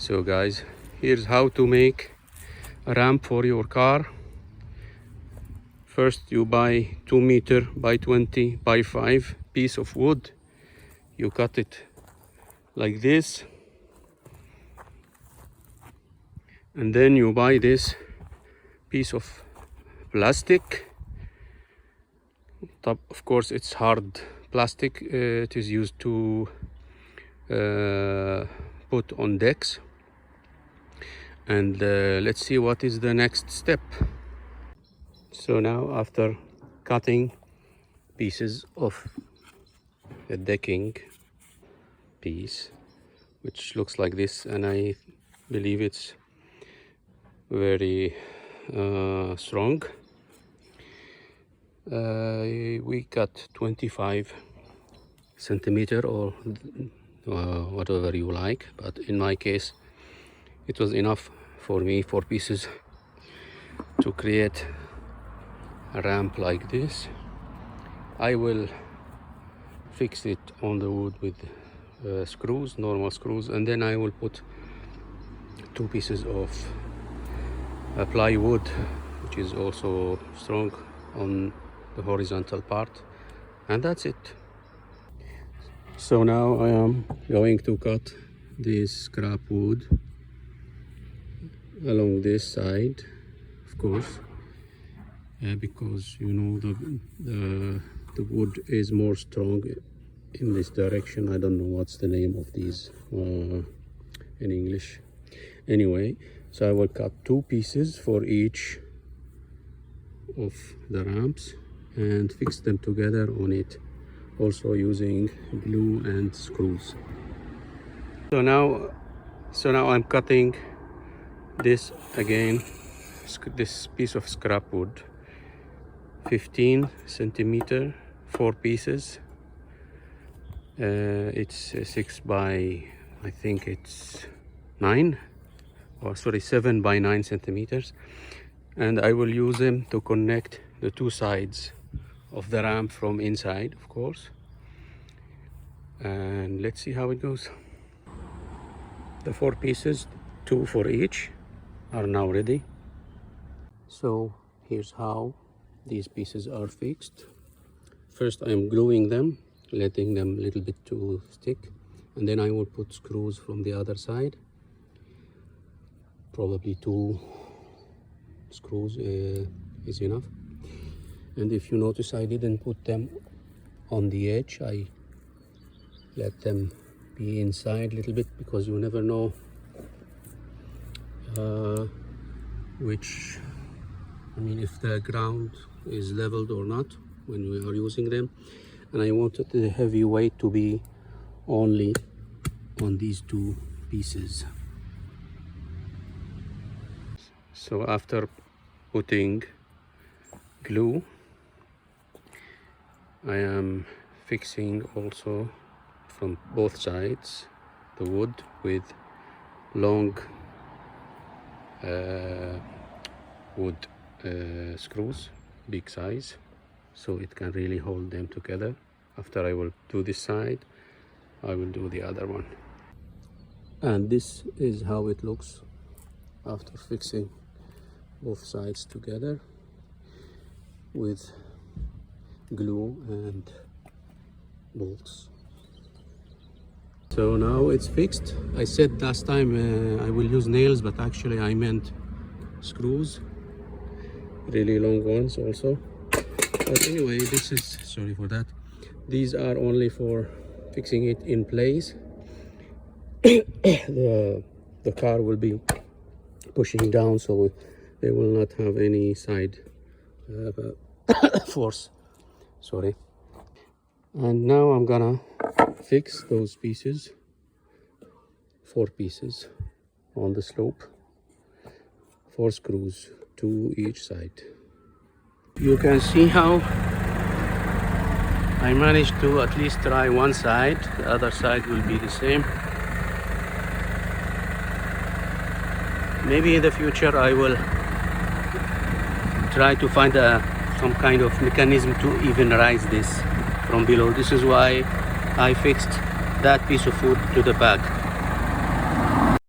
So guys, here's how to make a ramp for your car. First you buy 2 meter by 20 by 5 piece of wood. You cut it like this, and then you buy this piece of plastic. Of course it's hard plastic. It is used to put on decks. And let's see what is the next step. So now, after cutting pieces of a decking piece, which looks like this, and I believe it's very strong, we cut 25 centimeter or whatever you like, but in my case it was enough for me, 4 pieces, to create a ramp like this. I will fix it on the wood with screws, normal screws, and then I will put 2 pieces of plywood, which is also strong, on the horizontal part, and that's it. So now I am going to cut this scrap wood along this side, of course, because you know the wood is more strong in this direction. I don't know what's the name of these in English. Anyway, so I will cut 2 pieces for each of the ramps and fix them together on it, also using glue and screws. So now I'm cutting this again, this piece of scrap wood, 15 centimeter, 4 pieces. It's 6 by, I think it's 9, or sorry, 7 by 9 centimeters, and I will use them to connect the 2 sides of the ramp from inside, of course. And let's see how it goes. The 4 pieces, 2 for each, are now ready. So here's how these pieces are fixed. First I'm gluing them, letting them a little bit to stick, and then I will put screws from the other side. Probably 2 screws is enough. And if you notice, I didn't put them on the edge. I let them be inside a little bit, because you never know if the ground is leveled or not when we are using them. And I wanted the heavy weight to be only on these 2 pieces. So after putting glue, I am fixing also from both sides the wood with long wood screws, big size, so it can really hold them together. After I will do this side, I will do the other one. And this is how it looks after fixing both sides together with glue and bolts. So now it's fixed. I said last time I will use nails, but actually I meant screws, really long ones also. But anyway, this is, sorry for that, these are only for fixing it in place. The car will be pushing down, so they will not have any side force, sorry. And now I'm gonna fix those pieces, 4 pieces on the slope, 4 screws, 2 each side. You can see how I managed to at least try one side. The other side will be the same. Maybe in the future I will try to find some kind of mechanism to even raise this from below. This is why I fixed that piece of wood to the back.